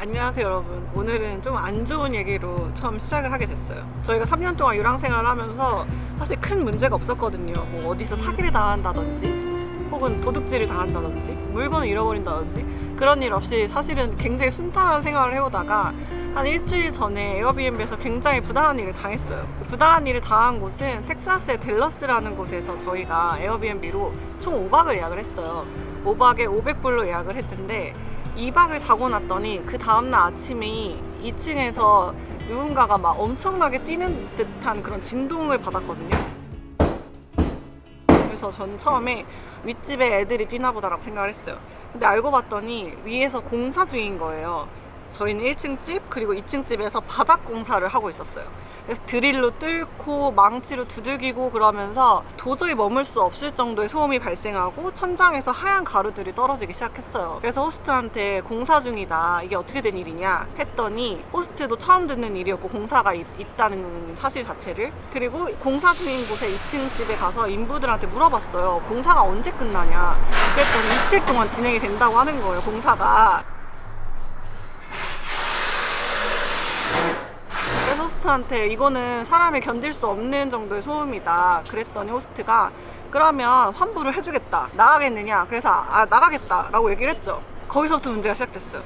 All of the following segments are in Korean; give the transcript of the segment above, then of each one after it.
안녕하세요 여러분. 오늘은 좀 안 좋은 얘기로 처음 시작을 하게 됐어요. 저희가 3년 동안 유랑생활을 하면서 사실 큰 문제가 없었거든요. 뭐 어디서 사기를 당한다든지 혹은 도둑질을 당한다든지 물건을 잃어버린다든지 그런 일 없이 사실은 굉장히 순탄한 생활을 해오다가 한 일주일 전에 에어비앤비에서 굉장히 부당한 일을 당했어요. 부당한 일을 당한 곳은 텍사스의 댈러스라는 곳에서 저희가 에어비앤비로 총 5박을 예약을 했어요. 5박에 500불로 예약을 했는데 2박을 자고 났더니 그 다음날 아침에 2층에서 누군가가 막 엄청나게 뛰는 듯한 그런 진동을 받았거든요. 그래서 저는 처음에 윗집에 애들이 뛰나 보다라고 생각을 했어요. 근데 알고 봤더니 위에서 공사 중인 거예요. 저희는 1층 집 그리고 2층 집에서 바닥 공사를 하고 있었어요. 그래서 드릴로 뚫고 망치로 두들기고 그러면서 도저히 머물 수 없을 정도의 소음이 발생하고 천장에서 하얀 가루들이 떨어지기 시작했어요. 그래서 호스트한테 공사 중이다, 이게 어떻게 된 일이냐 했더니 호스트도 처음 듣는 일이었고 공사가 있다는 사실 자체를, 그리고 공사 중인 곳에 2층 집에 가서 인부들한테 물어봤어요. 공사가 언제 끝나냐. 그랬더니 이틀 동안 진행이 된다고 하는 거예요, 공사가. 그래서 호스트한테 이거는 사람이 견딜 수 없는 정도의 소음이다 그랬더니 호스트가 그러면 환불을 해주겠다, 나가겠느냐. 그래서 나가겠다 라고 얘기를 했죠. 거기서부터 문제가 시작됐어요.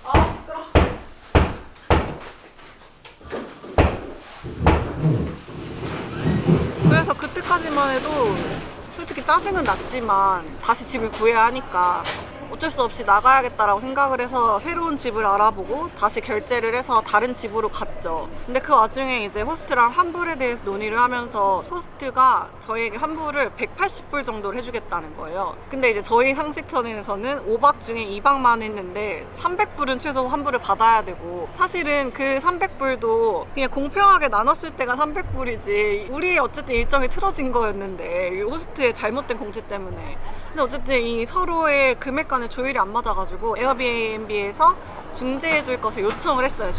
아 시끄러워. 그래서 그때까지만 해도 솔직히 짜증은 났지만 다시 집을 구해야 하니까 어쩔 수 없이 나가야겠다라고 생각을 해서 새로운 집을 알아보고 다시 결제를 해서 다른 집으로 갔죠. 근데 그 와중에 이제 호스트랑 환불에 대해서 논의를 하면서 호스트가 저희에게 환불을 180불 정도를 해주겠다는 거예요. 근데 이제 저희 상식선에서는 5박 중에 2박만 했는데 300불은 최소 환불을 받아야 되고, 사실은 그 300불도 그냥 공평하게 나눴을 때가 300불이지 우리의 어쨌든 일정이 틀어진 거였는데 호스트의 잘못된 공지 때문에. 근데 어쨌든 이 서로의 금액 간의 조율이 안 맞아가지고 에어비앤비에서 중재해줄 것을 요청을 했어요.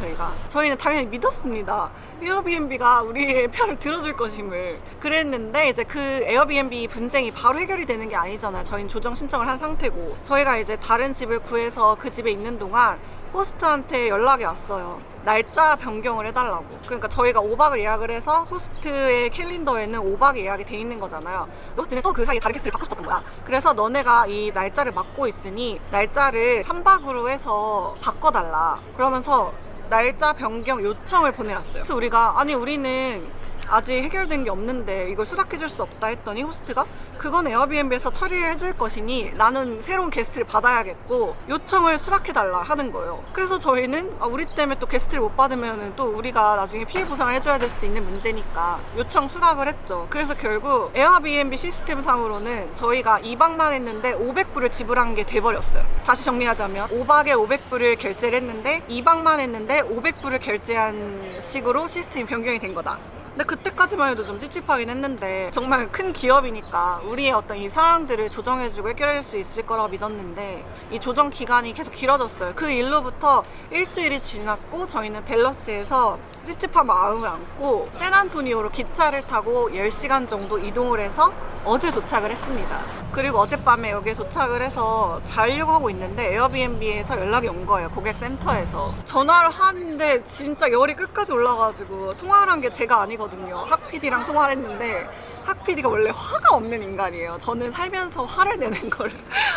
저희는 당연히 믿었습니다. 에어비앤비가 우리의 편을 들어줄 것임을. 그랬는데 이제 그 에어비앤비 분쟁이 바로 해결이 되는 게 아니잖아요. 저희는 조정 신청을 한 상태고, 저희가 이제 다른 집을 구해서 그 집에 있는 동안 호스트한테 연락이 왔어요. 날짜 변경을 해달라고. 그러니까 저희가 5박을 예약을 해서 호스트의 캘린더에는 5박이 예약이 돼 있는 거잖아요. 호스트는 또 그 사이에 다른 게스트를 받고 싶었던 거야. 그래서 너네가 이 날짜를 맡고 있으니 날짜를 3박으로 해서 바꿔달라 그러면서 날짜 변경 요청을 보내왔어요. 그래서 우리가 아니 우리는 아직 해결된 게 없는데 이걸 수락해줄 수 없다 했더니 호스트가 그건 에어비앤비에서 처리를 해줄 것이니 나는 새로운 게스트를 받아야겠고 요청을 수락해달라 하는 거예요. 그래서 저희는 우리 때문에 또 게스트를 못 받으면 또 우리가 나중에 피해 보상을 해줘야 될 수 있는 문제니까 요청 수락을 했죠. 그래서 결국 에어비앤비 시스템상으로는 저희가 2박만 했는데 500불을 지불한 게 돼버렸어요. 다시 정리하자면 5박에 500불을 결제를 했는데 2박만 했는데 500불을 결제한 식으로 시스템이 변경이 된 거다. 근데 그때까지만 해도 좀 찝찝하긴 했는데 정말 큰 기업이니까 우리의 어떤 이 사항들을 조정해주고 해결할 수 있을 거라고 믿었는데 이 조정 기간이 계속 길어졌어요. 그 일로부터 일주일이 지났고 저희는 댈러스에서 찝찝한 마음을 안고 샌안토니오로 기차를 타고 10시간 정도 이동을 해서 어제 도착을 했습니다. 그리고 어젯밤에 여기에 도착을 해서 자려고 하고 있는데 에어비앤비에서 연락이 온 거예요. 고객센터에서 전화를 하는데 진짜 열이 끝까지 올라가지고 통화를 한 게 제가 아니거든요. 학 PD랑 통화를 했는데 학 PD가 원래 화가 없는 인간이에요. 저는 살면서 화를 내는 걸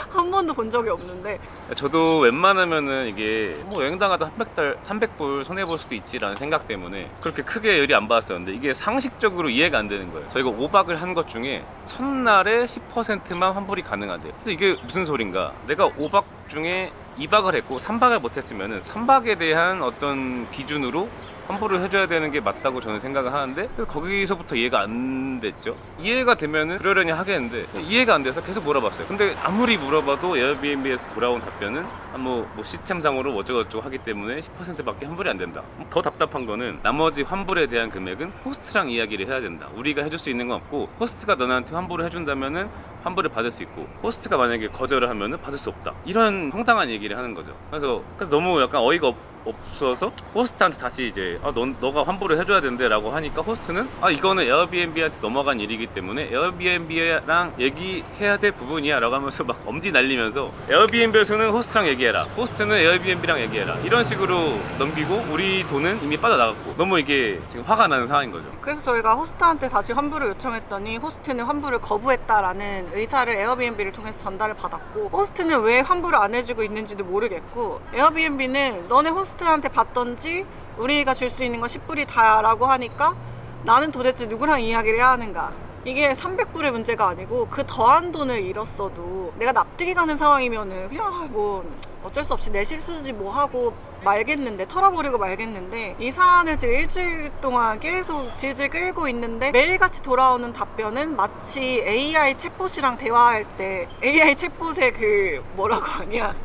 한 번도 본 적이 없는데, 저도 웬만하면은 이게 뭐 여행 나가서 300불 손해볼 수도 있지라는 생각 때문에 그렇게 크게 열이 안 받았었는데 이게 상식적으로 이해가 안 되는 거예요. 저희가 5박을 한 것 중에 첫날에 10%만 환불이 가능하대요. 근데 이게 무슨 소린가? 내가 5박 중에 2박을 했고 3박을 못했으면은 3박에 대한 어떤 기준으로 환불을 해줘야 되는 게 맞다고 저는 생각을 하는데, 그래서 거기서부터 이해가 안 됐죠. 이해가 되면은 그러려니 하겠는데 이해가 안 돼서 계속 물어봤어요. 근데 아무리 물어봐도 에어비앤비에서 돌아온 답변은 뭐 시스템상으로 어쩌고저쩌고 하기 때문에 10%밖에 환불이 안 된다. 더 답답한 거는 나머지 환불에 대한 금액은 호스트랑 이야기를 해야 된다. 우리가 해줄 수 있는 건 없고 호스트가 너네한테 환불을 해준다면은 환불을 받을 수 있고 호스트가 만약에 거절을 하면은 받을 수 없다. 이런 황당한 얘기를 하는 거죠. 그래서 너무 약간 어이가 없어서 호스트한테 다시 이제 너가 환불을 해줘야 된대 라고 하니까 호스트는 이거는 에어비앤비한테 넘어간 일이기 때문에 에어비앤비랑 얘기해야 될 부분이야 라고 하면서 막 엄지 날리면서 에어비앤비에서는 호스트랑 얘기해라, 호스트는 에어비앤비랑 얘기해라, 이런 식으로 넘기고 우리 돈은 이미 빠져나갔고 너무 이게 지금 화가 나는 상황인 거죠. 그래서 저희가 호스트한테 다시 환불을 요청했더니 호스트는 환불을 거부했다라는 의사를 에어비앤비를 통해서 전달을 받았고, 호스트는 왜 환불을 안 해주고 있는지도 모르겠고, 에어비앤비는 너네 호스트한테 받던지 우리가 줄 수 있는 건 10불이 다야 라고 하니까 나는 도대체 누구랑 이야기를 해야 하는가. 이게 300불의 문제가 아니고 그 더한 돈을 잃었어도 내가 납득이 가는 상황이면은 그냥 뭐 어쩔 수 없이 내 실수지 뭐 하고 말겠는데, 털어버리고 말겠는데, 이 사안을 지금 일주일 동안 계속 질질 끌고 있는데 매일같이 돌아오는 답변은 마치 AI 챗봇이랑 대화할 때 AI 챗봇의 그 뭐라고 하냐,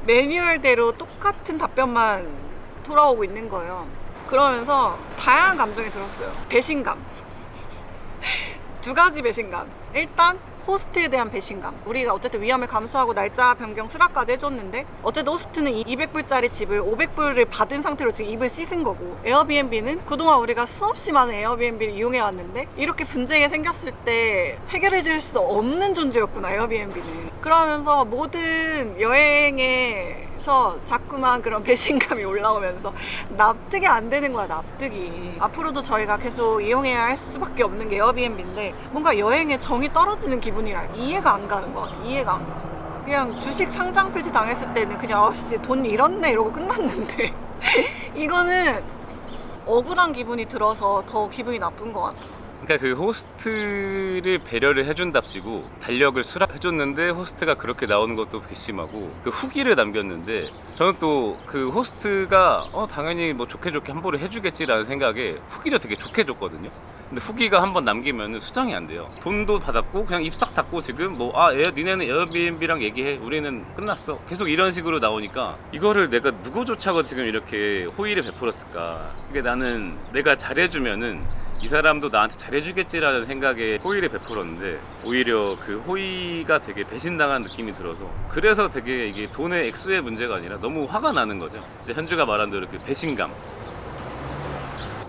매뉴얼대로 똑같은 답변만 돌아오고 있는 거예요. 그러면서 다양한 감정이 들었어요. 배신감. 두 가지 배신감. 일단 호스트에 대한 배신감. 우리가 어쨌든 위험을 감수하고 날짜 변경 수락까지 해줬는데 어쨌든 호스트는 200불짜리 집을 500불을 받은 상태로 지금 입을 씻은 거고, 에어비앤비는 그동안 우리가 수없이 많은 에어비앤비를 이용해왔는데 이렇게 분쟁이 생겼을 때 해결해줄 수 없는 존재였구나 에어비앤비는. 그러면서 모든 여행에서 자꾸만 그런 배신감이 올라오면서 납득이 안 되는 거야, 납득이. 앞으로도 저희가 계속 이용해야 할 수밖에 없는 게 에어비앤비인데 뭔가 여행에 정이 떨어지는 기분이라 이해가 안 가는 것 같아. 이해가 안 가. 그냥 주식 상장 폐지 당했을 때는 그냥 아씨 돈 잃었네 이러고 끝났는데 이거는 억울한 기분이 들어서 더 기분이 나쁜 것 같아. 그러니까 그 호스트를 배려를 해준답시고 달력을 수락해줬는데 호스트가 그렇게 나오는 것도 괘씸하고, 그 후기를 남겼는데 저는 또 그 호스트가 당연히 뭐 좋게 환불을 해주겠지라는 생각에 후기를 되게 좋게 줬거든요. 근데 후기가 한번 남기면 수정이 안 돼요. 돈도 받았고 그냥 입 싹 닫고 지금 니네는 에어비앤비랑 얘기해, 우리는 끝났어, 계속 이런 식으로 나오니까 이거를 내가 누구조차가 지금 이렇게 호의를 베풀었을까. 이게 나는 내가 잘해주면은 이 사람도 나한테 잘해주겠지라는 생각에 호의를 베풀었는데 오히려 그 호의가 되게 배신당한 느낌이 들어서, 그래서 되게 이게 돈의 액수의 문제가 아니라 너무 화가 나는 거죠. 진짜 현주가 말한 대로 그 배신감.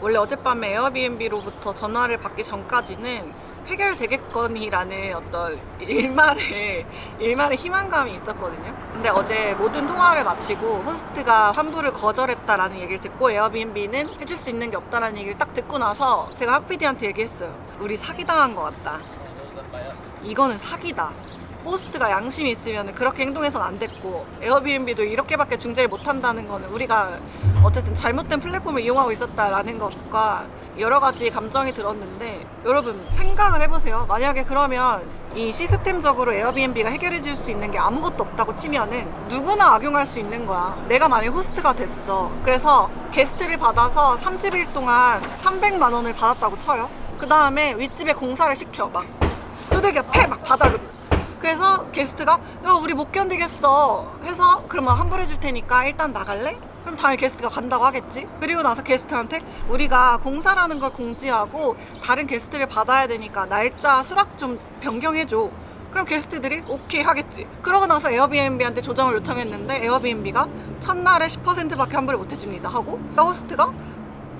원래 어젯밤에 에어비앤비로부터 전화를 받기 전까지는 해결되겠거니라는 어떤 일말의 희망감이 있었거든요. 근데 어제 모든 통화를 마치고 호스트가 환불을 거절했다라는 얘기를 듣고 에어비앤비는 해줄 수 있는 게 없다라는 얘기를 딱 듣고 나서 제가 학PD한테 얘기했어요. 우리 사기당한 것 같다. 이거는 사기다. 호스트가 양심이 있으면 그렇게 행동해서는 안 됐고, 에어비앤비도 이렇게밖에 중재를 못한다는 거는 우리가 어쨌든 잘못된 플랫폼을 이용하고 있었다라는 것과 여러 가지 감정이 들었는데, 여러분 생각을 해보세요. 만약에 그러면 이 시스템적으로 에어비앤비가 해결해 줄 수 있는 게 아무것도 없다고 치면은 누구나 악용할 수 있는 거야. 내가 만약에 호스트가 됐어. 그래서 게스트를 받아서 30일 동안 300만 원을 받았다고 쳐요. 그 다음에 윗집에 공사를 시켜. 막 두들겨 패! 막 바닥으로. 그래서 게스트가 야 우리 못 견디겠어 해서 그러면 환불해 줄 테니까 일단 나갈래? 그럼 당연히 게스트가 간다고 하겠지. 그리고 나서 게스트한테 우리가 공사라는 걸 공지하고 다른 게스트를 받아야 되니까 날짜 수락 좀 변경해줘. 그럼 게스트들이 오케이 하겠지. 그러고 나서 에어비앤비한테 조정을 요청했는데 에어비앤비가 첫날에 10%밖에 환불을 못 해줍니다 하고, 호스트가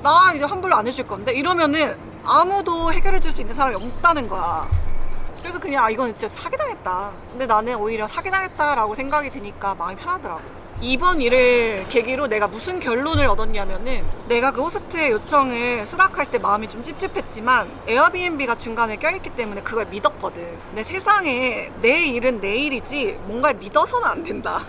나 이제 환불 안 해줄 건데 이러면은 아무도 해결해 줄 수 있는 사람이 없다는 거야. 그래서 그냥 이건 진짜 사기당했다. 근데 나는 오히려 사기당했다라고 생각이 드니까 마음이 편하더라고. 이번 일을 계기로 내가 무슨 결론을 얻었냐면은, 내가 그 호스트의 요청을 수락할 때 마음이 좀 찝찝했지만 에어비앤비가 중간에 껴있기 때문에 그걸 믿었거든. 근데 세상에 내 일은 내 일이지 뭔가를 믿어서는 안 된다.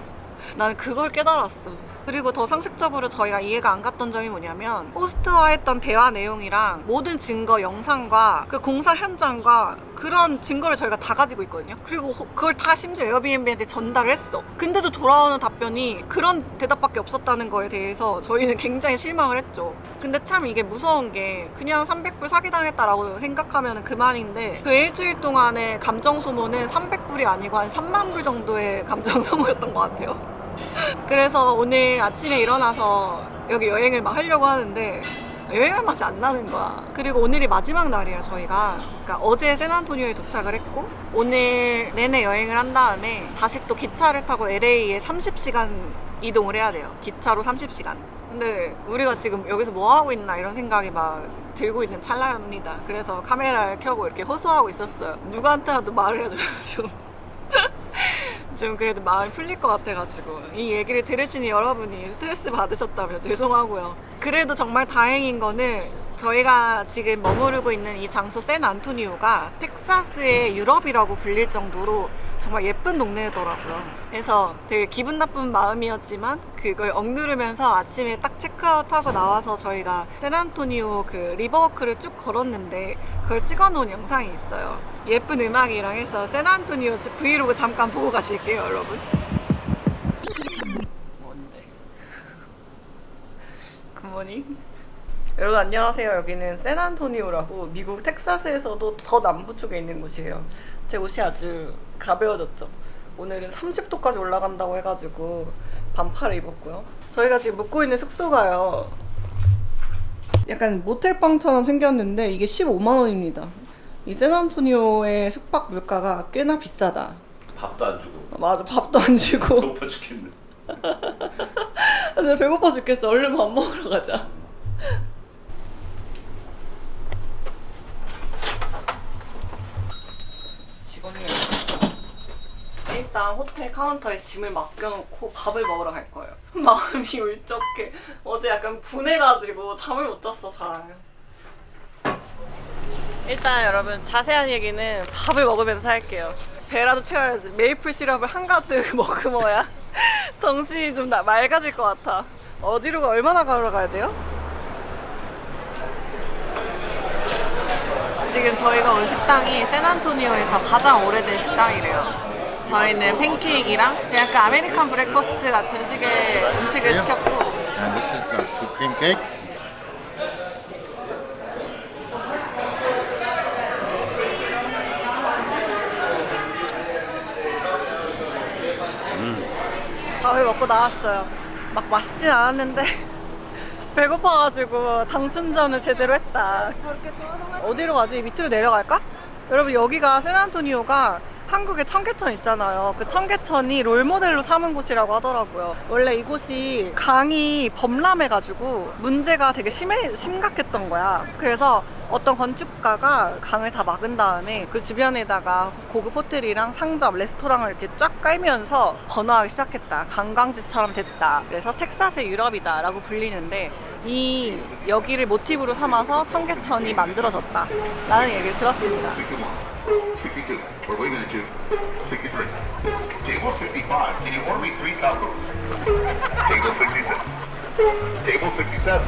나는 그걸 깨달았어. 그리고 더 상식적으로 저희가 이해가 안 갔던 점이 뭐냐면, 호스트와 했던 대화 내용이랑 모든 증거 영상과 그 공사 현장과 그런 증거를 저희가 다 가지고 있거든요. 그리고 그걸 다 심지어 에어비앤비한테 전달을 했어. 근데도 돌아오는 답변이 그런 대답밖에 없었다는 거에 대해서 저희는 굉장히 실망을 했죠. 근데 참 이게 무서운 게, 그냥 300불 사기당했다라고 생각하면 그만인데 그 일주일 동안의 감정 소모는 300불이 아니고 한 3만 불 정도의 감정 소모였던 것 같아요. 그래서 오늘 아침에 일어나서 여기 여행을 막 하려고 하는데 여행할 맛이 안 나는 거야. 그리고 오늘이 마지막 날이에요, 저희가. 그러니까 어제 샌안토니오에 도착을 했고 오늘 내내 여행을 한 다음에 다시 또 기차를 타고 LA에 30시간 이동을 해야 돼요. 기차로 30시간. 근데 우리가 지금 여기서 뭐 하고 있나 이런 생각이 막 들고 있는 찰나입니다. 그래서 카메라를 켜고 이렇게 호소하고 있었어요. 누구한테라도 말을 해줘요. 좀 그래도 마음이 풀릴 것 같아가지고 이 얘기를 들으시니 여러분이 스트레스 받으셨다면 죄송하고요. 그래도 정말 다행인 거는 저희가 지금 머무르고 있는 이 장소 샌안토니오가 텍사스의 유럽이라고 불릴 정도로 정말 예쁜 동네더라고요. 그래서 되게 기분 나쁜 마음이었지만 그걸 억누르면서 아침에 딱 체크아웃하고 나와서 저희가 샌안토니오 그 리버워크를 쭉 걸었는데 그걸 찍어놓은 영상이 있어요. 예쁜 음악이랑 해서 샌안토니오 브이로그 잠깐 보고 가실게요, 여러분. 뭔데? 굿모닝. 여러분 안녕하세요. 여기는 샌안토니오라고 미국 텍사스에서도 더 남부 쪽에 있는 곳이에요. 제 옷이 아주 가벼워졌죠. 오늘은 30도까지 올라간다고 해가지고 반팔을 입었고요. 저희가 지금 묵고 있는 숙소가요, 약간 모텔방처럼 생겼는데 이게 15만 원입니다. 이 샌안토니오의 숙박 물가가 꽤나 비싸다. 밥도 안 주고. 맞아, 밥도 안 주고. 배고파 죽겠네. 진짜 배고파 죽겠어. 얼른 밥 먹으러 가자. 직원님, 일단 호텔 카운터에 짐을 맡겨놓고 밥을 먹으러 갈 거예요. 마음이 울적해. 어제 약간 분해가지고 잠을 못 잤어, 잘. 일단 여러분 자세한 얘기는 밥을 먹으면서 할게요. 배라도 채워야지. 메이플 시럽을 한가득 먹으면야 정신이 좀 맑아질 것 같아. 어디로 얼마나 걸어가야 돼요? 지금 저희가 온 식당이 샌안토니오에서 가장 오래된 식당이래요. 저희는 팬케이크랑 약간 아메리칸 브렉퍼스트 같은 식의 음식을 시켰고, And this is two cream cakes. 밥을 먹고 나왔어요. 막 맛있진 않았는데 배고파가지고 당 충전을 제대로 했다. 어디로 가지? 밑으로 내려갈까? 여러분 여기가 샌안토니오가 한국에 청계천 있잖아요. 그 청계천이 롤모델로 삼은 곳이라고 하더라고요. 원래 이곳이 강이 범람해가지고 문제가 되게 심각했던 거야. 그래서 어떤 건축가가 강을 다 막은 다음에 그 주변에다가 고급 호텔이랑 상점, 레스토랑을 이렇게 쫙 깔면서 번화하기 시작했다. 관광지처럼 됐다. 그래서 텍사스의 유럽이다 라고 불리는데 이 여기를 모티브로 삼아서 청계천이 만들어졌다 라는 얘기를 들었습니다. 62. What are we going to do? 63. Table 65. Can you order me 3 tacos? Table 66. Table 67.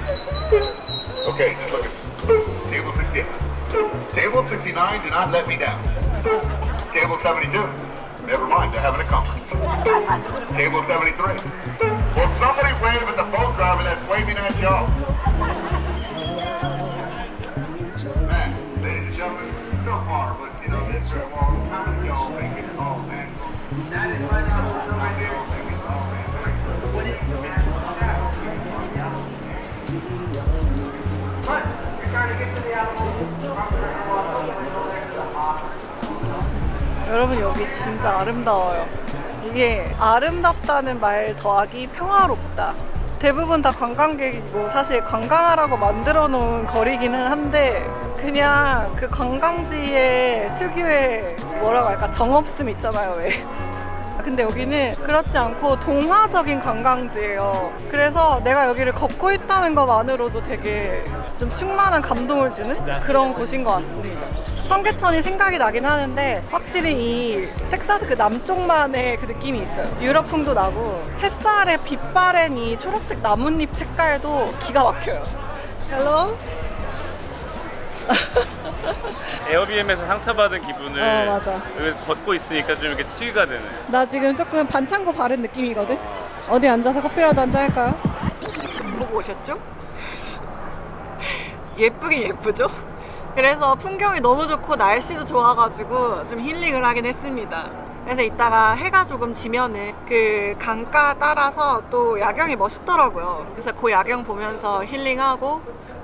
Okay, just look at Table 68. Table 69, do not let me down. Table 72. Never mind, they're having a conference. Table 73. Will somebody wave at the boat driver that's waving at y'all? Man, ladies and gentlemen, so far, but you know, this is how many of y'all think it's all magical? That is right now, I don't think it's all magical. What is magical now? But we're trying to get to the animal. 여러분 여기 진짜 아름다워요. 이게 아름답다는 말 더하기 평화롭다. 대부분 다 관광객이고 사실 관광하라고 만들어 놓은 거리기는 한데 그냥 그 관광지의 특유의 뭐라고 할까 정없음 있잖아요, 왜. 근데 여기는 그렇지 않고 동화적인 관광지예요. 그래서 내가 여기를 걷고 있다는 것만으로도 되게 좀 충만한 감동을 주는 그런 곳인 것 같습니다. 청계천이 생각이 나긴 하는데 확실히 이 텍사스 그 남쪽만의 그 느낌이 있어요. 유럽풍도 나고 햇살에 빛바랜 이 초록색 나뭇잎 색깔도 기가 막혀요. 헬로? 에어비앤에서 상처받은 기분을 맞아. 여기 걷고 있으니까 좀 이렇게 치유가 되네. 나 지금 조금 반창고 바른 느낌이거든? 어디 앉아서 커피라도 한잔 할까요? 보고 오셨죠? 예쁘긴 예쁘죠? 그래서 풍경이 너무 좋고 날씨도 좋아가지고 좀 힐링을 하긴 했습니다. 그래서 이따가 해가 조금 지면은 그 강가 따라서 또 야경이 멋있더라고요. 그래서 그 야경 보면서 힐링하고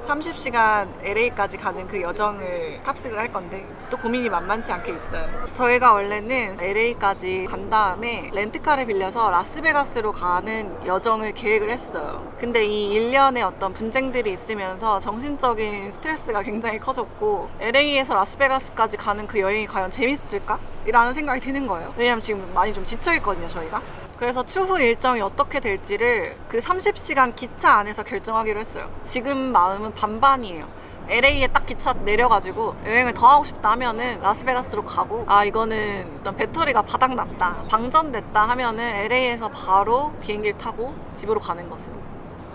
30시간 LA까지 가는 그 여정을 탑승을 할 건데 또 고민이 만만치 않게 있어요. 저희가 원래는 LA까지 간 다음에 렌트카를 빌려서 라스베가스로 가는 여정을 계획을 했어요. 근데 이 1년의 어떤 분쟁들이 있으면서 정신적인 스트레스가 굉장히 커졌고 LA에서 라스베가스까지 가는 그 여행이 과연 재밌을까? 이라는 생각이 드는 거예요. 왜냐면 지금 많이 좀 지쳐있거든요, 저희가. 그래서 추후 일정이 어떻게 될지를 그 30시간 기차 안에서 결정하기로 했어요. 지금 마음은 반반이에요. LA에 딱 기차 내려가지고 여행을 더 하고 싶다 하면은 라스베가스로 가고, 아 이거는 일단 배터리가 바닥났다, 방전됐다 하면은 LA에서 바로 비행기를 타고 집으로 가는 것으로.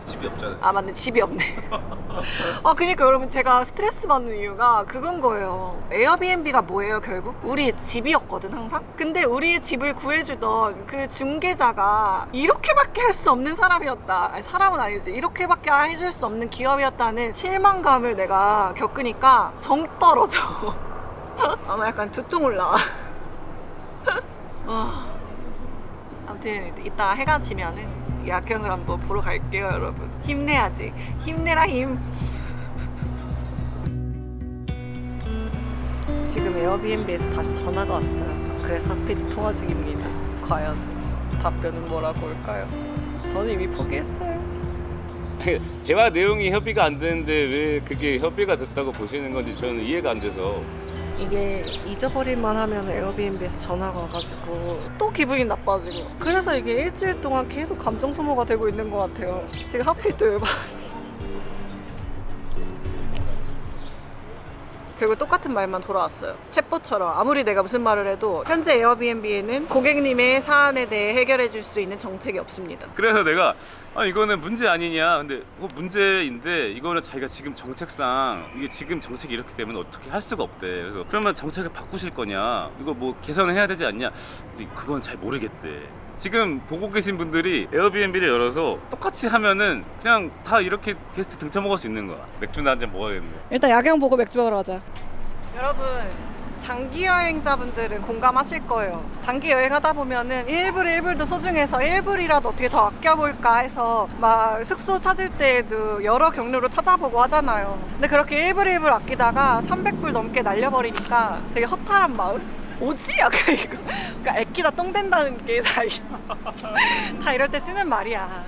집이 없잖아요. 아 맞네, 집이 없네. 그니까 여러분, 제가 스트레스 받는 이유가 그건 거예요. 에어비앤비가 뭐예요 결국? 우리의 집이었거든 항상. 근데 우리의 집을 구해주던 그 중개자가 이렇게밖에 할 수 없는 사람이었다. 아니, 사람은 아니지, 이렇게밖에 해줄 수 없는 기업이었다는 실망감을 내가 겪으니까 정 떨어져. 아마 약간 두통 올라와. 아무튼 이따 해가 지면은 야경을 한번 보러 갈게요, 여러분. 힘내야지. 힘내라 힘. 지금 에어비앤비에서 다시 전화가 왔어요. 그래서 PD 통화 중입니다. 과연 답변은 뭐라고 올까요? 저는 이미 포기했어요. 대화 내용이 협의가 안 되는데 왜 그게 협의가 됐다고 보시는 건지 저는 이해가 안 돼서. 이게 잊어버릴만 하면 에어비앤비에서 전화가 와가지고 또 기분이 나빠지고, 그래서 이게 일주일 동안 계속 감정 소모가 되고 있는 것 같아요. 지금 하필 또 열받았어. 결국 똑같은 말만 돌아왔어요. 챗봇처럼 아무리 내가 무슨 말을 해도 현재 에어비앤비에는 고객님의 사안에 대해 해결해 줄 수 있는 정책이 없습니다. 그래서 내가 이거는 문제 아니냐, 근데 문제인데 이거는 자기가 지금 정책상 이게 지금 정책이 이렇기 때문에 어떻게 할 수가 없대. 그래서 그러면 정책을 바꾸실 거냐, 이거 뭐 개선을 해야 되지 않냐. 근데 그건 잘 모르겠대. 지금 보고 계신 분들이 에어비앤비를 열어서 똑같이 하면은 그냥 다 이렇게 게스트 등쳐 먹을 수 있는 거야. 맥주나 한잔 먹어야겠네. 일단 야경 보고 맥주 먹으러 가자. 여러분, 장기 여행자분들은 공감하실 거예요. 장기 여행하다 보면은 1불 1불도 소중해서 1불이라도 어떻게 더 아껴볼까 해서 막 숙소 찾을 때에도 여러 경로로 찾아보고 하잖아요. 근데 그렇게 1불 1불 아끼다가 300불 넘게 날려버리니까 되게 허탈한 마음? 오지? 약간 이거. 그러니까 애끼다 똥 된다는 게 다 이럴 때 쓰는 말이야.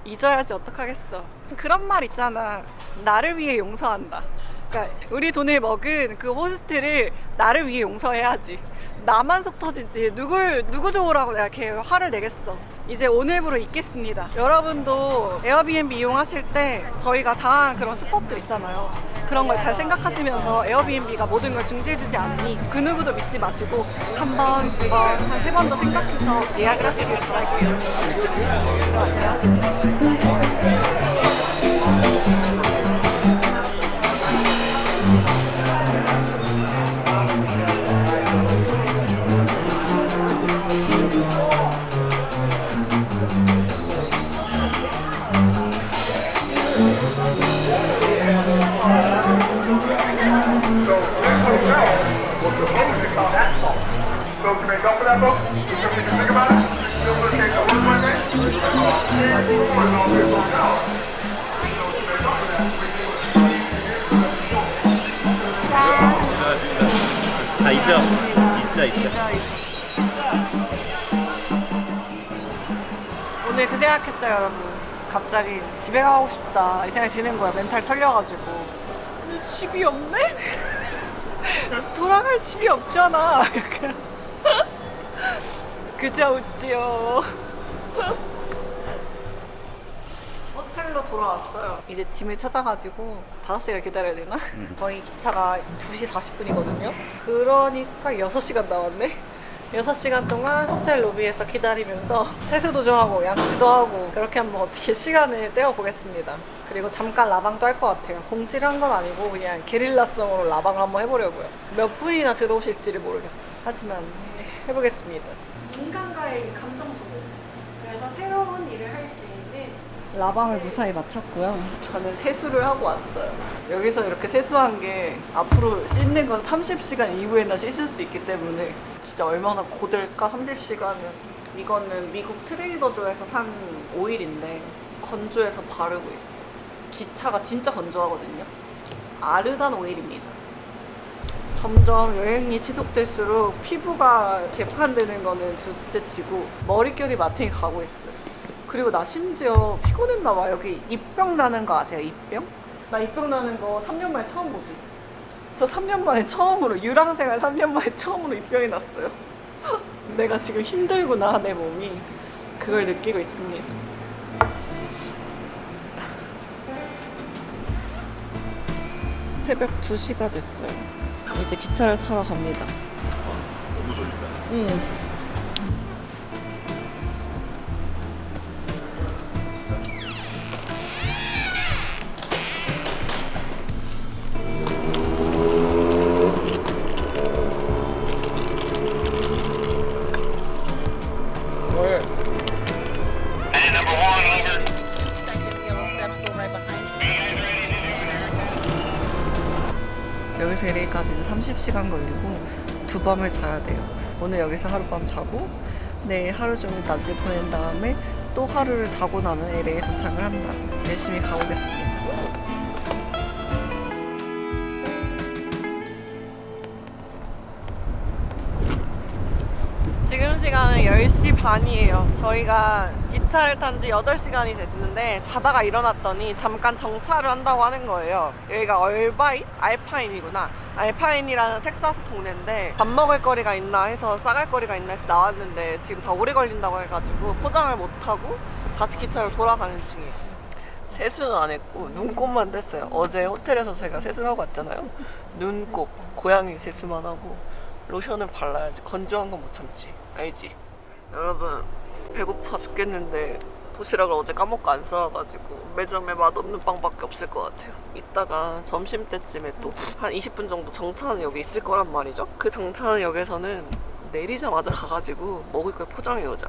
잊어야지 어떡하겠어. 그런 말 있잖아. 나를 위해 용서한다. 그러니까 우리 돈을 먹은 그 호스트를 나를 위해 용서해야지. 나만 속 터지지 누구 좋으라고 내가 이렇게 화를 내겠어. 이제 오늘부로 잊겠습니다. 여러분도 에어비앤비 이용하실 때 저희가 당한 그런 수법들 있잖아요. 그런 걸 잘 생각하시면서 에어비앤비가 모든 걸 중지해주지 않으니 그 누구도 믿지 마시고 한 번, 두 번, 한 세 번 더 생각해서 예약을 하시길 바랄게요. So to make up for that, folks, you can think about it. Still going to take the work one day. And the floor is all this hotel. So to make up for that, 고생하셨습니다. 잊자. 오늘 그 생각했어요, 여러분. 갑자기 집에 가고 싶다 이 생각이 드는 거야. 멘탈 털려가지고. 아니, 집이 없네? 돌아갈 집이 없잖아. 약간. 그저 웃지요. 호텔로 돌아왔어요. 이제 짐을 찾아가지고 5시간 기다려야 되나? 저희 기차가 2시 40분이거든요. 그러니까 6시간 남았네? 6시간 동안 호텔 로비에서 기다리면서 세수도 좀 하고 양치도 하고 그렇게 한번 어떻게 시간을 때워보겠습니다. 그리고 잠깐 라방도 할 것 같아요. 공지를 한 건 아니고 그냥 게릴라성으로 라방을 한번 해보려고요. 몇 분이나 들어오실지를 모르겠어요. 하지만 해보겠습니다. 인간과의 감정 소모. 그래서 새로운 일을 할 때에는 라방을 무사히 마쳤고요. 저는 세수를 하고 왔어요. 여기서 이렇게 세수한 게 앞으로 씻는 건 30시간 이후에나 씻을 수 있기 때문에 진짜 얼마나 고될까, 30시간은. 이거는 미국 트레이더조에서 산 오일인데 건조해서 바르고 있어요. 기차가 진짜 건조하거든요. 아르간 오일입니다. 점점 여행이 지속될수록 피부가 개판되는 거는 둘째치고 머릿결이 마탱이 가고 있어요. 그리고 나 심지어 피곤했나 봐. 여기 입병 나는 거 아세요? 입병? 나 입병 나는 거 3년 만에 처음 보지. 저 3년 만에 처음으로 유랑생활 3년 만에 처음으로 입병이 났어요. 내가 지금 힘들구나 내 몸이. 그걸 느끼고 있습니다. 새벽 2시가 됐어요. 이제 기차를 타러 갑니다. 너무 졸리다. 응. Go ahead. And number 1 over. Second yellow step stool right behind you. 여기서 LA까지는 30시간 걸리고 2밤을 자야 돼요. 오늘 여기서 하룻밤 자고 내일 하루 종일 낮을 보낸 다음에 또 하루를 자고 나면 LA에 도착을 한다. 열심히 가보겠습니다. 지금 시간은 10시 반이에요. 저희가 기차를 탄 지 8시간이 됐는데 자다가 일어났더니 잠깐 정차를 한다고 하는 거예요. 여기가 얼바인? 알파인이구나. 알파인이라는 텍사스 동네인데 밥 먹을 거리가 있나 해서 싸갈 거리가 있나 해서 나왔는데 지금 더 오래 걸린다고 해가지고 포장을 못하고 다시 기차로 돌아가는 중이에요. 세수는 안 했고 눈곱만 뗐어요. 어제 호텔에서 제가 세수를 하고 왔잖아요. 눈곱, 고양이 세수만 하고 로션을 발라야지. 건조한 건 못 참지. 알지? 여러분 배고파 죽겠는데 도시락을 어제 까먹고 안 싸와가지고 매점에 맛없는 빵밖에 없을 것 같아요. 이따가 점심때쯤에 또 한 20분 정도 정차하는 역이 있을 거란 말이죠. 그 정차하는 역에서는 내리자마자 가가지고 먹을 걸 포장해 오자.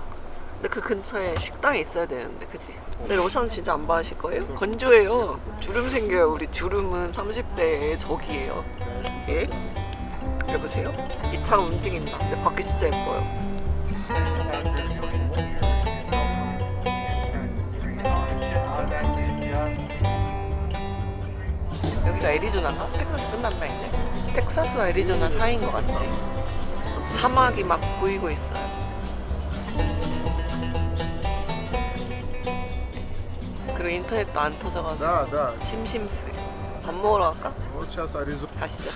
근데 그 근처에 식당이 있어야 되는데, 그치? 근데 로션 진짜 안 바르실 거예요? 건조해요. 주름 생겨요. 우리 주름은 30대의 적이에요. 예? 여보세요? 기차가 움직인다. 근데 밖이 진짜 예뻐요. 여기가 애리조나인가? 텍사스 끝난다 이제. 텍사스와 애리조나 사이인 것 같지? 사막이 막 보이고 있어요. 그리고 인터넷도 안 터져가지고 Да, да. 심심스. 밥 먹으러 갈까? Вот сейчас Аризона. 가시죠.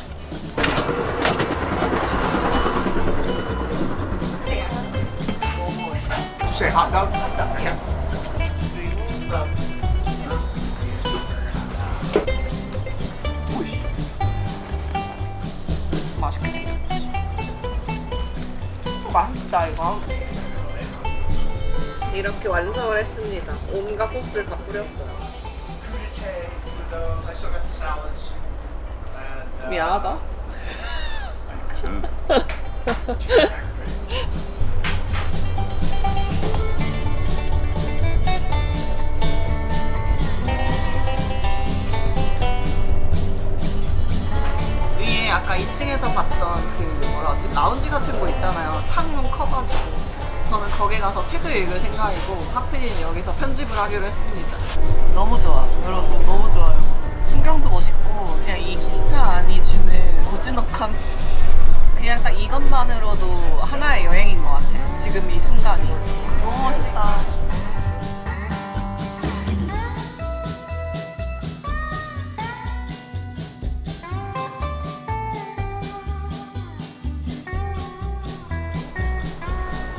Say hot dog? 맛있게 생겼지. 맛있다 이거. 이렇게 완성을 했습니다. 온갖 소스를 다 뿌렸어요. I still got the salads. 미안하다. 위에 아까 2층에서 봤던 그 뭐라 하지? 라운지 같은 거 있잖아요. 창문 커가지고. 저는 거기 가서 책을 읽을 생각이고 하필이면 여기서 편집을 하기로 했습니다. 너무 좋아. 여러분 너무 좋아요. 풍경도 멋있고 그냥 이 기차 안이 주는 고즈넉함, 그냥 딱 이것만으로도 하나의 여행인 것 같아. 지금 이 순간이 너무 멋있다.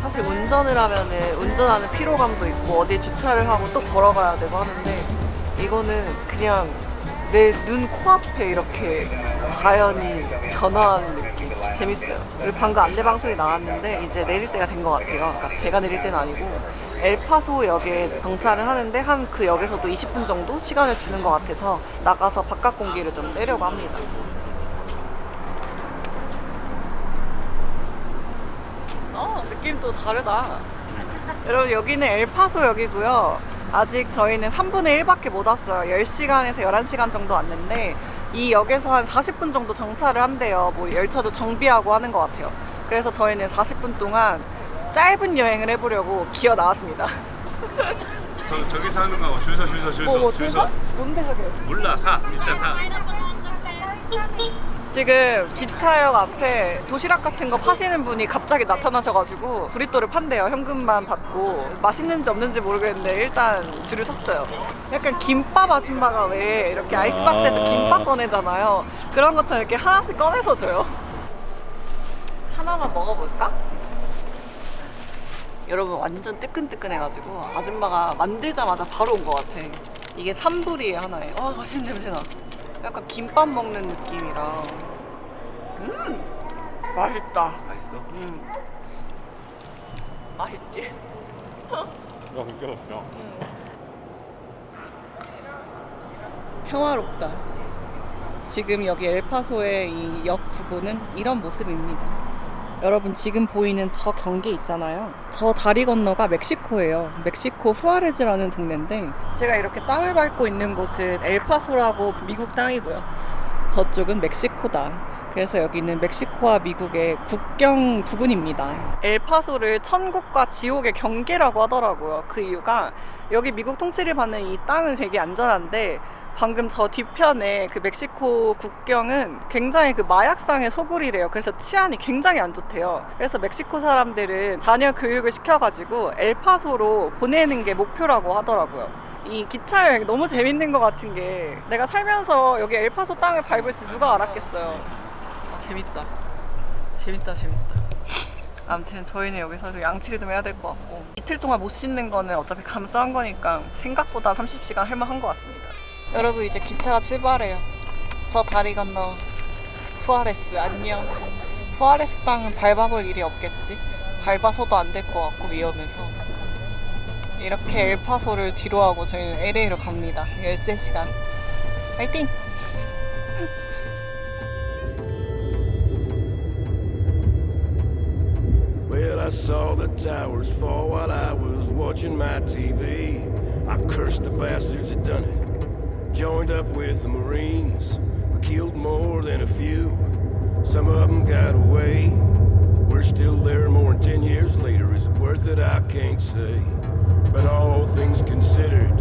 사실 운전을 하면은 운전하는 피로감도 있고 어디에 주차를 하고 또 걸어가야 되고 하는데 이거는 그냥 내 눈 코앞에 이렇게 자연이 변화하는 느낌. 재밌어요. 그리고 방금 안내방송이 나왔는데 이제 내릴 때가 된 것 같아요. 그러니까 제가 내릴 때는 아니고 엘파소 역에 정차를 하는데 한 그 역에서도 20분 정도 시간을 주는 것 같아서 나가서 바깥 공기를 좀 쐬려고 합니다. 느낌 또 다르다. 여러분 여기는 엘파소 역이고요. 아직 저희는 3분의 1밖에 못 왔어요. 10시간에서 11시간 정도 왔는데 이 역에서 한 40분 정도 정차를 한대요. 뭐 열차도 정비하고 하는 것 같아요. 그래서 저희는 40분 동안 짧은 여행을 해보려고 기어 나왔습니다. 저기서 하는 거 줄 서 뭔데 저게? 몰라 사 일단 사. 지금 기차역 앞에 도시락 같은 거 파시는 분이 갑자기 나타나셔가지고 브리또를 판대요. 현금만 받고. 맛있는지 없는지 모르겠는데 일단 줄을 섰어요. 약간 김밥 아줌마가 왜 이렇게 아이스박스에서 김밥 꺼내잖아요. 그런 것처럼 이렇게 하나씩 꺼내서 줘요. 하나만 먹어볼까? 여러분 완전 뜨끈뜨끈해가지고 아줌마가 만들자마자 바로 온 것 같아. 이게 3불이에요 하나에. 와 맛있는 냄새나. 약간 김밥 먹는 느낌이라. 맛있다. 맛있어? 맛있지? 야 진짜 맛있다. 평화롭다. 지금 여기 엘파소의 이 역 부근은 이런 모습입니다. 여러분 지금 보이는 저 경계 있잖아요. 저 다리 건너가 멕시코예요. 멕시코 후아레즈라는 동네인데 제가 이렇게 땅을 밟고 있는 곳은 엘파소라고 미국 땅이고요. 저쪽은 멕시코다. 그래서 여기는 멕시코와 미국의 국경 부근입니다. 엘파소를 천국과 지옥의 경계라고 하더라고요. 그 이유가 여기 미국 통치를 받는 이 땅은 되게 안전한데 방금 저 뒤편에 그 멕시코 국경은 굉장히 그 마약상의 소굴이래요. 그래서 치안이 굉장히 안 좋대요. 그래서 멕시코 사람들은 자녀 교육을 시켜가지고 엘파소로 보내는 게 목표라고 하더라고요. 이 기차 여행 너무 재밌는 것 같은 게 내가 살면서 여기 엘파소 땅을 밟을지 누가 알았겠어요. 재밌다. 재밌다. 아무튼 저희는 여기서 좀 양치를 좀 해야 될 것 같고 이틀 동안 못 씻는 거는 어차피 감수한 거니까 생각보다 30시간 할만한 것 같습니다. 여러분 이제 기차가 출발해요. 저 다리 건너 후아레스 안녕. 후아레스 땅은 밟아볼 일이 없겠지. 밟아서도 안 될 것 같고 위험해서 이렇게 엘파소를 뒤로 하고 저희는 LA로 갑니다. 13시간 파이팅! Well, I saw the towers fall while I was watching my TV. I cursed the bastards that done it. Joined up with the Marines. We killed more than a few. Some of them got away. We're still there more than 10 years later. Is it worth it? I can't say. But all things considered,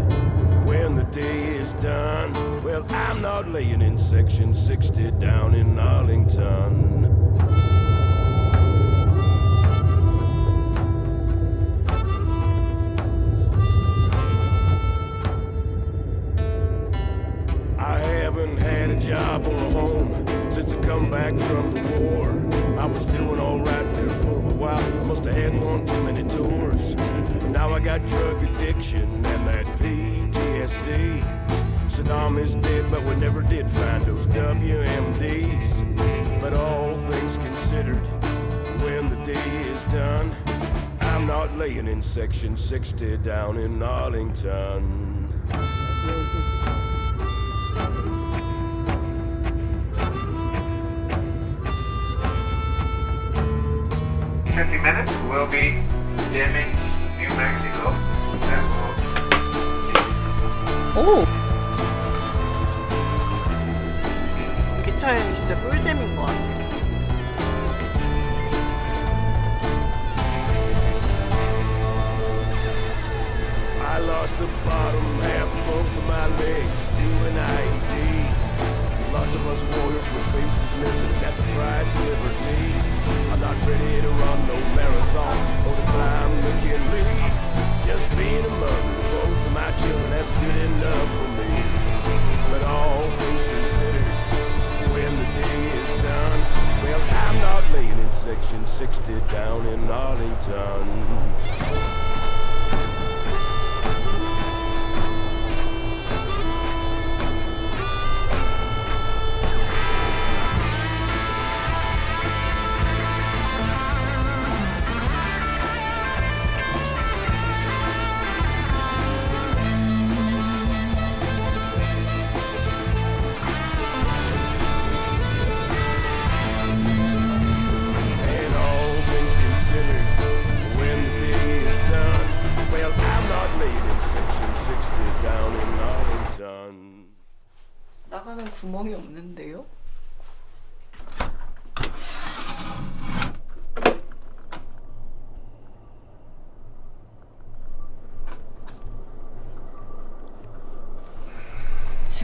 when the day is done, well, I'm not laying in Section 60 down in Arlington. I haven't had a job or a home since I come back from the war. I was doing all right there for a while. I must have had one too many tours. Now I got drug addiction and that PTSD. Saddam is dead, but we never did find those WMDs. But all things considered, when the day is done, I'm not laying in Section 60 down in Arlington. 50 minutes, we'll be jamming New Mexico. 오! 기차 여행 진짜 꿀잼인 것 같아. I lost the bottom half of both of my legs to an IED. Lots of us warriors with faces missing at the price of liberty. I'm not ready to run no marathon or to climb the Kinley. Just being a mother to both of my children, that's good enough for me. But all things considered, when the day is done, well, I'm not laying in Section 60 down in Arlington. And all things considered, when the day is done, well, I'm not laying in Section 60 down in Arlington. 나가는 구멍이 없는데요?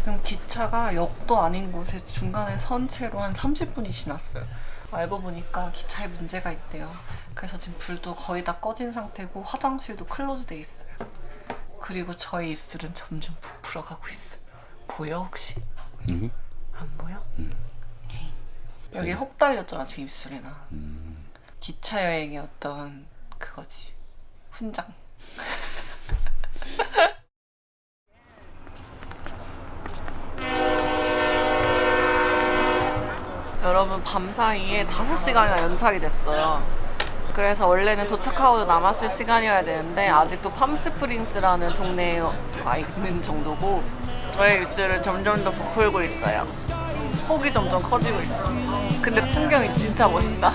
지금 기차가 역도 아닌 곳에 중간에 선 채로 한 30분이 지났어요. 알고 보니까 기차에 문제가 있대요. 그래서 지금 불도 거의 다 꺼진 상태고 화장실도 클로즈돼 있어요. 그리고 저희 입술은 점점 부풀어가고 있어요. 보여 혹시? 안 보여? 여기 혹 달렸잖아 지금 입술에 나. 기차 여행의 어떤 그거지. 훈장. 여러분 밤사이에 5시간이나 연착이 됐어요. 그래서 원래는 도착하고도 남았을 시간이어야 되는데 아직도 팜스프링스라는 동네에 와 있는 정도고 저의 입술은 점점 더 부풀고 있어요. 혹이 점점 커지고 있어. 근데 풍경이 진짜 멋있다.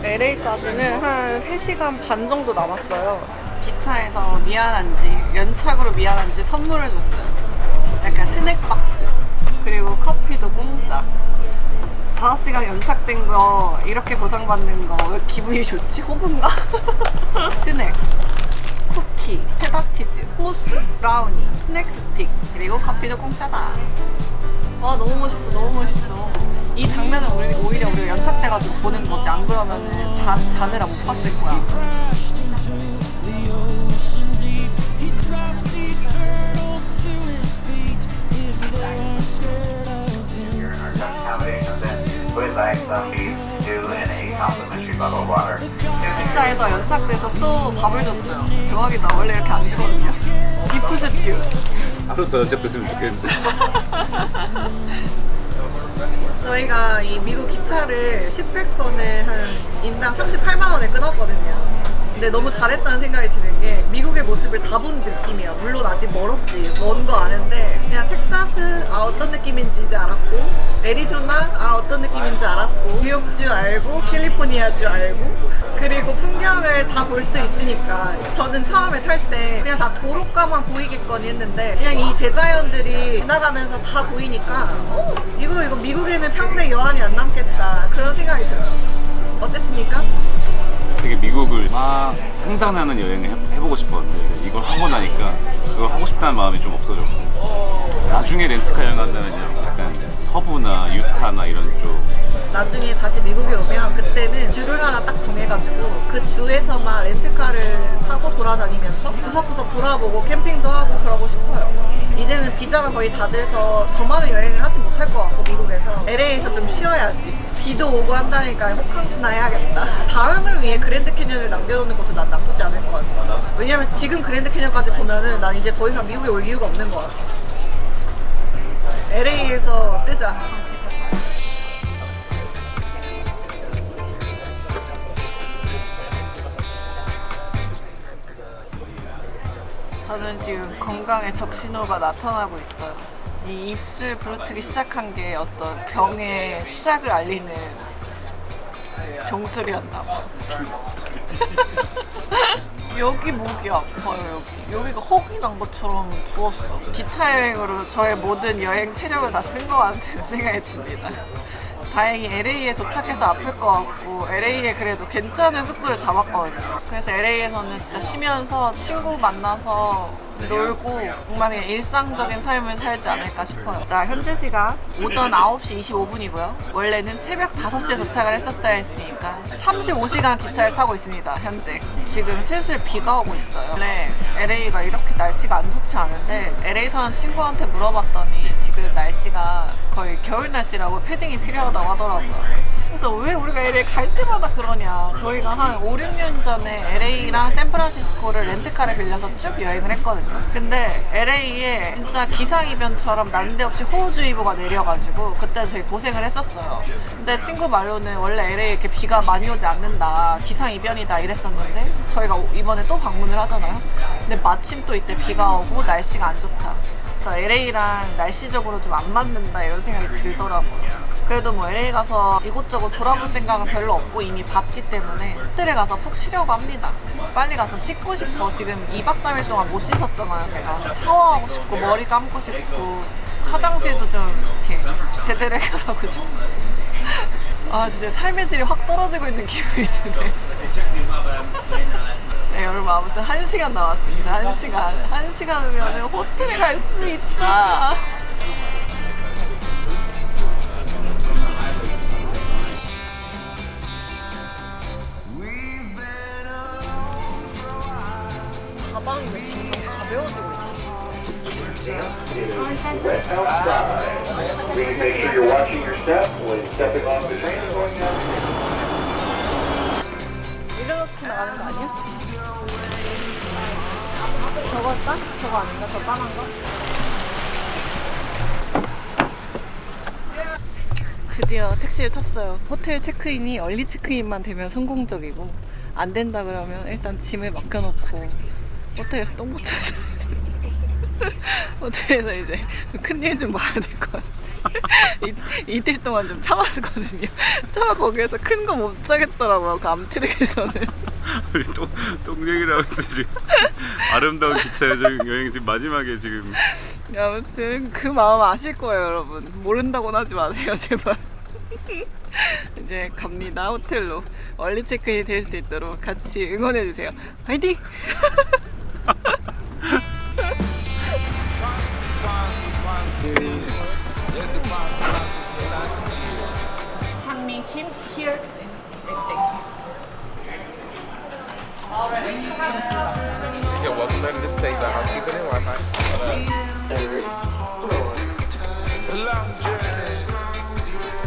LA까지는 한 3시간 반 정도 남았어요. 기차에서 미안한지 연착으로 미안한지 선물을 줬어요. 약간 스낵박스 그리고 커피도 공짜. 5시간 연착된 거 이렇게 보상받는 거 왜 기분이 좋지? 호분가? 스낵, 쿠키, 페다치즈, 호스, 브라우니, 스낵 스틱 그리고 커피도 공짜다. 와 너무 멋있어 너무 멋있어. 이 장면을 오히려 우리가 연착돼가지고 보는 거지. 안 그러면은 자느라 못 봤을 거야. 기차에서 연착돼서 또 밥을 줬어요. 대박이다. 원래 이렇게 안 주거든요. 비프 스튜. 하루 더 연착됐으면 좋겠는데. 저희가 이 미국 기차를 10회권을 한 인당 38만 원에 끊었거든요. 근데 너무 잘했다는 생각이 드는 게 미국의 모습을 다 본 느낌이야. 물론 아직 멀었지. 먼 거 아는데 그냥 텍사스 어떤 느낌인지 이제 알았고 애리조나 어떤 느낌인지 알았고 뉴욕주 알고 캘리포니아주 알고 그리고 풍경을 다 볼 수 있으니까 저는 처음에 탈 때 그냥 다 도로가만 보이겠거니 했는데 그냥 이 대자연들이 지나가면서 다 보이니까 이거 미국에는 평생 여한이 안 남겠다 그런 생각이 들어요. 어땠습니까? 되게 미국을 막 횡단하는 여행을 해보고 싶었는데 이걸 하고 나니까 그걸 하고 싶다는 마음이 좀 없어졌고 나중에 렌트카 여행 간다면 약간 서부나 유타나 이런 쪽 나중에 다시 미국에 오면 그때는 주를 하나 딱 정해가지고 그 주에서만 렌트카를 타고 돌아다니면서 구석구석 돌아보고 캠핑도 하고 그러고 싶어요. 이제는 비자가 거의 다 돼서 더 많은 여행을 하지 못할 것 같고 미국에서 LA에서 좀 쉬어야지. 비도 오고 한다니까 호캉스나 해야겠다. 다음을 위해 그랜드 캐년을 남겨놓는 것도 난 나쁘지 않을 것 같아. 왜냐면 지금 그랜드 캐년까지 보면은 난 이제 더 이상 미국에 올 이유가 없는 것 같아. LA에서 뜨자. 저는 지금 건강에 적신호가 나타나고 있어요. 이 입술 부르트기 시작한 게 어떤 병의 시작을 알리는 종소리였나 봐. 여기 목이 아파요. 여기가 혹이 난 것처럼 부었어. 기차 여행으로 저의 모든 여행 체력을 다 쓴 것 같은 생각이 듭니다. 다행히 LA에 도착해서 아플 것 같고 LA에 그래도 괜찮은 숙소를 잡았거든요. 그래서 LA에서는 진짜 쉬면서 친구 만나서 놀고 정말 그냥 일상적인 삶을 살지 않을까 싶어요. 자, 현재 시각 오전 9시 25분이고요. 원래는 새벽 5시에 도착을 했었어야 했으니까 35시간 기차를 타고 있습니다. 현재 지금 슬슬 비가 오고 있어요. 원래 LA가 이렇게 날씨가 안 좋지 않은데 LA 사는 친구한테 물어봤더니 지금 날씨가 거의 겨울 날씨라고 패딩이 필요하다고 하더라고요. 그래서 왜 우리가 LA 갈 때마다 그러냐. 저희가 한 5, 6년 전에 LA랑 샌프란시스코를 렌트카를 빌려서 쭉 여행을 했거든요. 근데 LA에 진짜 기상이변처럼 난데없이 호우주의보가 내려가지고 그때 되게 고생을 했었어요. 근데 친구 말로는 원래 LA에 이렇게 비가 많이 오지 않는다, 기상이변이다 이랬었는데 저희가 이번에 또 방문을 하잖아요. 근데 마침 또 이때 비가 오고 날씨가 안 좋다. 그래서 LA랑 날씨적으로 좀 안 맞는다 이런 생각이 들더라고요. 그래도 뭐 LA 가서 이곳저곳 돌아볼 생각은 별로 없고 이미 봤기 때문에 호텔에 가서 푹 쉬려고 합니다. 빨리 가서 씻고 싶어. 지금 2박 3일 동안 못 씻었잖아요. 제가 샤워하고 싶고 머리 감고 싶고 화장실도 좀 이렇게 제대로 해결하고 싶어. 아 진짜 삶의 질이 확 떨어지고 있는 기분이 드네. 네, 여러분 아무튼 1시간 남았습니다. 1시간이면 호텔에 갈 수 있다. 가방이 점점 가벼워지고 있어. Wet outside. Please make sure you're watching your step when stepping off the train and going down. 이렇게 나가는 거 아니야? 저거 할까? 저거 아닌가? 더 까만 거? 드디어 택시를 탔어요. 호텔 체크인이 얼리 체크인만 되면 성공적이고 안 된다 그러면 일단 짐을 맡겨놓고 호텔에서 똥 붙여서 호텔에서 이제 좀 큰일 좀 봐야 될 것 같아. 이틀 동안 좀 참았거든요. 거기에서 큰 거 못 사겠더라고요. 그 암트랙에서는. 우리 똥 얘기를 하고 있어 지금. 아름다운 기차 여행 지금 마지막에 지금. 아무튼 그 마음 아실 거예요, 여러분. 모른다고는 하지 마세요, 제발. 이제 갑니다, 호텔로. 얼리 체크인이 될 수 있도록 같이 응원해주세요. 화이팅! 한민킴 here. You're welcome back to stay the housekeeping and Wi-Fi.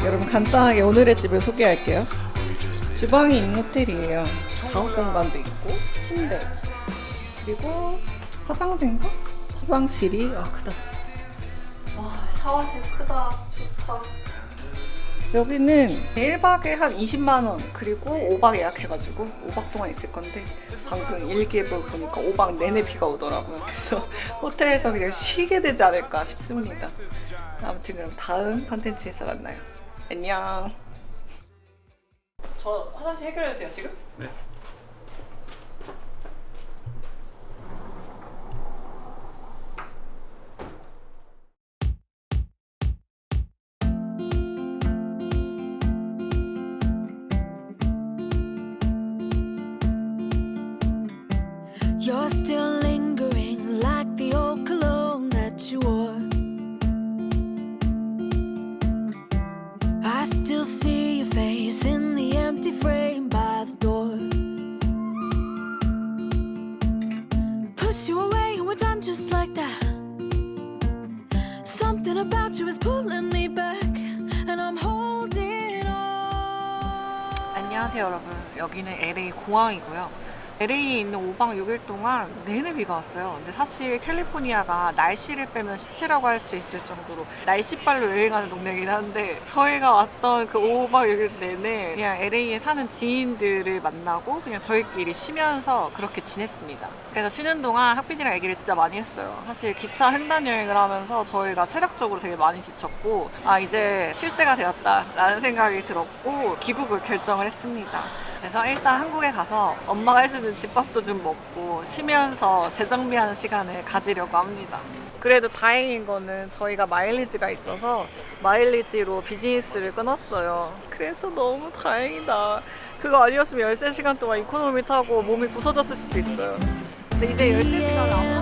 여러분 간단하게 오늘의 집을 소개할게요. 주방이 있는 호텔이에요. 작업 공간도 있고 침대 그리고 화장대인가? 화장실이 크다. 와 샤워실 크다. 좋다. 여기는 1박에 한 20만 원 그리고 5박 예약해가지고 5박 동안 있을 건데 방금 일기예보 보니까 5박 내내 비가 오더라고요. 그래서 호텔에서 그냥 쉬게 되지 않을까 싶습니다. 아무튼 그럼 다음 컨텐츠에서 만나요. 안녕. 저 화장실 해결해도 돼요 지금? 네. You're still lingering like the old cologne that you wore. I still see your face in the empty frame by the door. Push you away and we're done just like that. Something about you is pulling me back and I'm holding on. 안녕하세요 여러분. 여기는 LA 공항이고요. LA에 있는 5박 6일 동안 내내 비가 왔어요. 근데 사실 캘리포니아가 날씨를 빼면 시체라고 할 수 있을 정도로 날씨빨로 여행하는 동네이긴 한데 저희가 왔던 그 5박 6일 내내 그냥 LA에 사는 지인들을 만나고 그냥 저희끼리 쉬면서 그렇게 지냈습니다. 그래서 쉬는 동안 학비디랑 얘기를 진짜 많이 했어요. 사실 기차 횡단 여행을 하면서 저희가 체력적으로 되게 많이 지쳤고 이제 쉴 때가 되었다 라는 생각이 들었고 귀국을 결정을 했습니다. 그래서 일단 한국에 가서 엄마가 해주는 집밥도 좀 먹고 쉬면서 재정비하는 시간을 가지려고 합니다. 그래도 다행인 거는 저희가 마일리지가 있어서 마일리지로 비즈니스를 끊었어요. 그래서 너무 다행이다. 그거 아니었으면 13시간 동안 이코노미 타고 몸이 부서졌을 수도 있어요. 근데 이제 13시간 안